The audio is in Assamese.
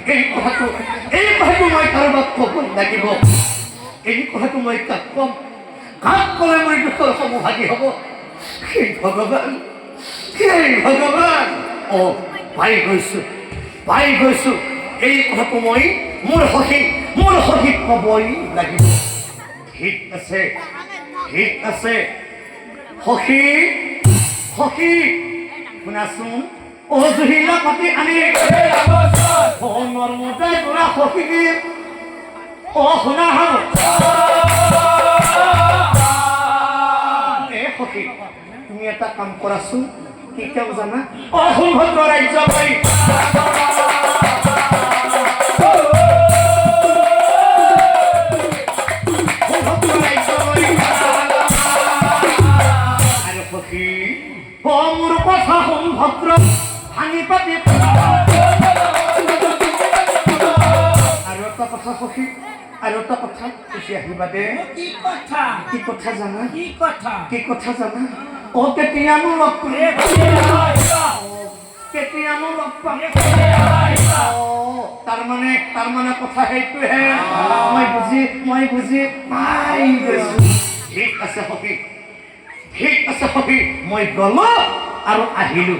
এই কথাটো মই কাৰোবাক ক'ব লাগিব এই কথাটো মই কাক ক'ম কাক ক'লে মই দুখৰ সমভাগী হ'ব সেই ভগৱান পাই গৈছো এই কথাটো মই মোৰ সখীক ক'বই লাগিব ঠিক আছে সখী শুনাচোন অজহিলা পাতি আনি নৰ্মদাই তোৰা সখী শুনা সখী তুমি এটা কাম কৰাচোন কি কাম জানা অসম্ভদ্ৰ ৰাজ্য পাই মোৰ কথা সম্ভদ্ৰ ভাঙি পাতি আৰু এটা কথা খুচি আহিবা দে কি কথা জানা কেতিয়ানো লগ তাৰমানে কথা সেইটোহে মই বুজি পাই গৈছো ঠিক আছে সখী মই গলো আৰু আহিলো